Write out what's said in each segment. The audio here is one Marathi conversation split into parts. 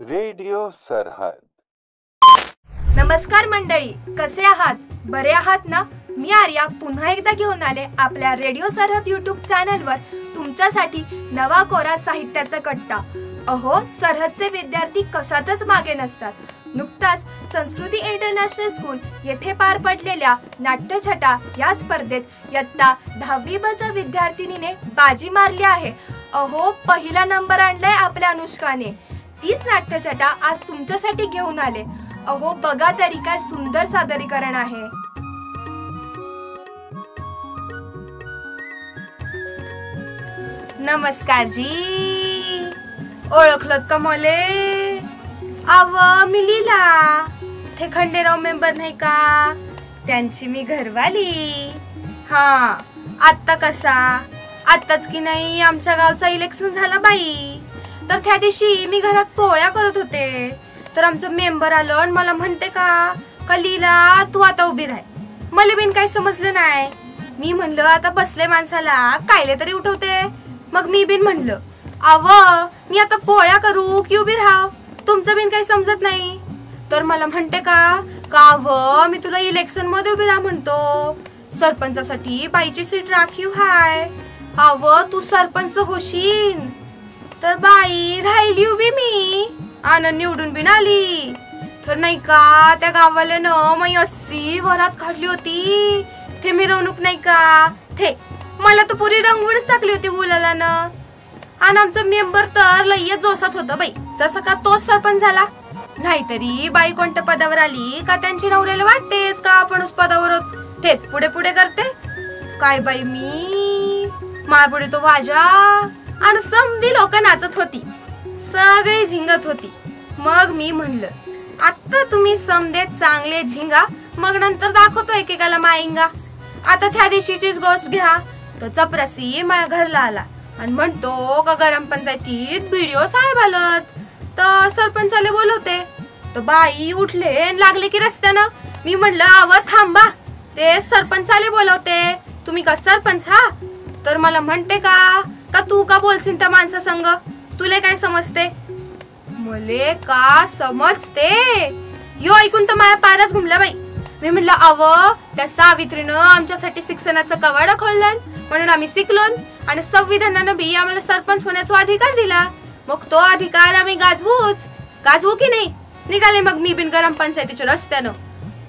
रेडिओ सरहद. नमस्कार मंडळी, कसे आहात? बरे आहात ना? मी आर्या पुन्हा एकदा घेऊन आले आपल्या रेडिओ सरहद यूट्यूब चॅनलवर तुमच्यासाठी नवा कोरा साहित्याचा कट्टा. अहो, सरहदचे विद्यार्थी कशातच मागे नसतात. नुकताच संस्कृती इंटरनॅशनल स्कूल येथे पार पडलेल्या नाट्यछटा या स्पर्धेत इयत्ता 10वी ब च्या विद्यार्थिनीने बाजी मारली आहे. अहो, पहिला नंबर आणलाय आपल्या अनुष्काने. तीच नाट्यछटा आज तुमच्यासाठी घेऊन आले. अहो, बघा तरी काय सुंदर सादरीकरण आहे. नमस्कार जी, ओळखलत का मले? आव मी लीला, ते खंडेराव मेंबर नाही का, त्यांची मी घरवाली. हा, आत्ता कसा, आत्ताच की नाही आमच्या गावचा इलेक्शन झाला बाई. तर त्या दिवशी मी घरात पोळ्या करत होते, तर आमचं मेंबर आलं आणि मला म्हणते का लीला तू आता उभी राह. मला बिन काही समजलं नाही. मी म्हणलं आता बसले माणसाला कायले तरी उठवते. मग मी बिन म्हणलं आव मी आता पोळ्या करू की उभी राहाव, तुमचं बिन काही समजत नाही. तर मला म्हणते का आव मी तुला इलेक्शन मध्ये उभी राहा म्हणतो, सरपंचासाठी बाईची सीट राखीव हाय. आव तू सरपंच होशील. तर बाई राहिली उभी मी, आनंद निवडून बिन आली. तर नाही का त्या गावाल्यानं मी 80 वरात काढली होती. ते मिरवणूक नाही का, ते मला तर पुरी रंगवूनच टाकली होती गुलालानं. आणि आमचा मेंबर तर लय जोसात होता बाई, जसं का तोच सरपंच झाला. नाहीतरी बाई कोणत्या पदावर आली का त्यांची नवऱ्याला वाटतेच का आपणच पदावर होत, तेच पुढे पुढे करते. काय बाई मी मायपुढे तो वाजा आणि समधी लोक नाचत होती, सगळे झिंगत होती. मग मी म्हणलं आता तुम्ही समदे चांगले झिंगा, मग नंतर दाखवतो एकेकाला मायंगा. आता त्या दिवशीचीच गोष्ट घ्या. तो चपरासी माझ्या घरला आला आणि म्हणतो का गरम पंचायतीत बीडीओ साहेब आलत, तर सरपंचाले बोलवते. तर बाई उठले आणि लागले की रस्त्यानं. मी म्हणलं आव थांबा, ते सरपंचाले बोलवते, तुम्ही का सरपंच हा? तर मला म्हणते का तू का बोलशील त्या माणसा संग, तुले काय समजते? मले का समजते यो ऐकून तर माझ्या पारच घुमला बाई. मी म्हणलं आव त्या सावित्रीनं आमच्यासाठी शिक्षणाचं कवाड खोललं, म्हणून आम्ही शिकलो आणि संविधानानं बी आम्हाला सरपंच होण्याचा अधिकार दिला. मग तो अधिकार आम्ही गाजवू की नाही? निघाले मग मी बिन गरम पंचायतीच्या रस्त्यानं.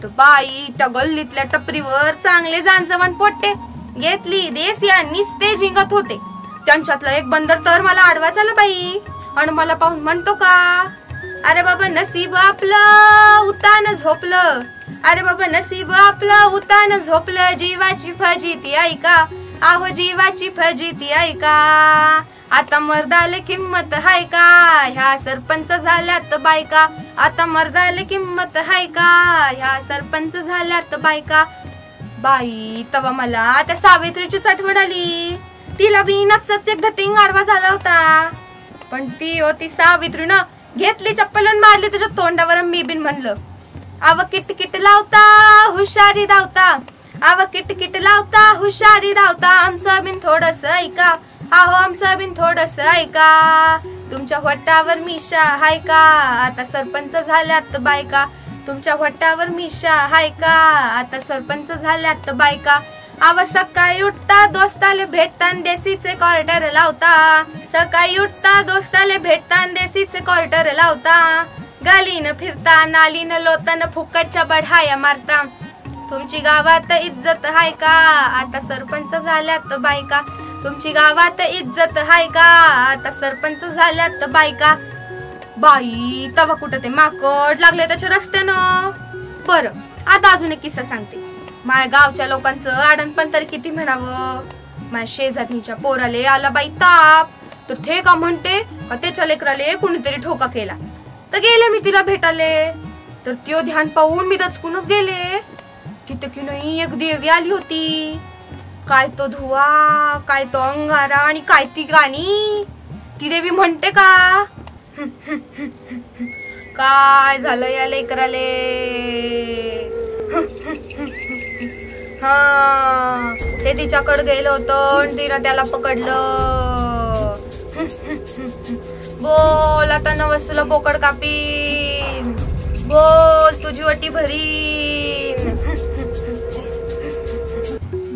तर बाई त्या गल्लीतल्या टपरीवर चांगले जानजवान पोट्टे घेतली देस या निस्ते जिंकत होते. त्यांच्यातलं एक बंदर तर मला आडवा झाला बाई आणि मला पाहून म्हणतो का अरे बाबा नसीब आपलं उतान झोपलं, अरे बाबा नसीब आपलं उतान झोपलं, जीवाची फजिती ऐका, आहो जीवाची फजिती ऐका. आता मर्दाले किंमत हाय का, ह्या सरपंच झाल्यात बायका. आता मर्दाले किंमत हाय का, ह्या सरपंच झाल्यात बायका. बाई तवा मला त्या सावित्रीचीच आठवण आली. तिला बी नसच एकदा तिंग आडवा झाला होता, पण ती होती सावित्रीनं घेतली चप्पल आणि मारली त्याच्या तोंडावर. मी बिन म्हणलं आव किटकिट लावता हुशारी धावता, आव किटकिट लावता हुशारी धावता, आमचं बिन थोडस ऐका, आहो आमचं बिन थोडस ऐका. तुमच्या वट्टावर मिशा हाय का, आता सरपंच झाल्यात बायका. तुमच्या वट्टावर मिशा हाय का, आता सरपंच झाल्यात बायका. आव सकाळी उठता दोस्ताले भेटतान देसीचे क्वार्टर लावता, सकाळी उठता दोस्ताले भेटतान देसीचे क्वार्टर लावता. गालीनं फिरता नालीनं लोतानं फुकटच्या बढाया मारता. तुमची गावात इज्जत हाय का, आता सरपंच झाल्यात बायका. तुमची गावात इज्जत हाय का, आता सरपंच झाल्यात बायका. बाई तवा कुठं ते माकड लागले त्याच्या रस्त्यानं. बरं आता अजून एक किस्सा सांगते. माझ्या गावच्या लोकांचं आडणपण तरी किती म्हणावं. माझ्या शेजारणीच्या पोराले आला बाई ताप, तर ते का म्हणते का त्याच्या लेकराले कुणीतरी ठोका केला. तर गेले मी तिला भेटाले, तर त्यो ध्यान पाहून मी दचकूनच गेले. तिथे की नाही एक देवी आली होती. काय तो धुवा, काय तो अंगारा आणि काय ती गाणी. ती देवी म्हणते का काय झालं या लेकराले, हा ते तिच्याकडे गेलं होतं आणि तिनं त्याला पकडलं. बोल आता नवस तुला बोकड कापीन, बोल तुझी वटी भरीन.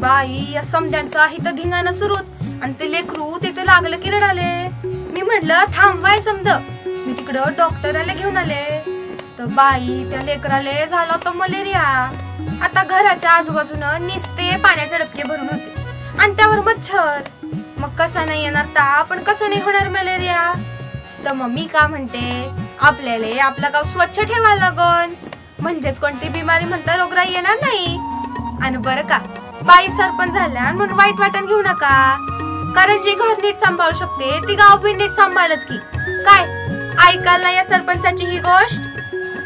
बाई या समजांचा आहे तर धिंगाणा सुरूच आणि ते लेकरू तिथे लागलं की रडाले. मी म्हटलं थांबवाय समज, मी तिकडं डॉक्टराला घेऊन आले तर बाई त्या लेकराले झाला होता मलेरिया. आता घराच्या आजूबाजूनं निस्ते पाण्याचे डबके भरून होते आणि त्यावर मच्छर. मग कसा नाही येणार ताप पण कसं नाही होणार मलेरिया. तर मग मी का म्हणते आपल्याला आपलं गाव स्वच्छ ठेवायला लागन, म्हणजेच कोणती बिमारी म्हणता रोगराई येणार नाही. आणि बरं का बाई सरपंच झाल्या म्हणून वाईट वाटण घेऊ नका, कारण जी घर नीट सांभाळू शकते ती गाव बी नीट सांभाळच की काय. ऐकाल ना या सरपंचाची ही गोष्ट,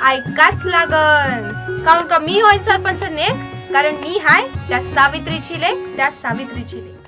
ऐकाच लागन. काऊन का मी होईन सरपंच ने, कारण मी हाय त्या सावित्रीची लेक, त्या सावित्रीची लेक.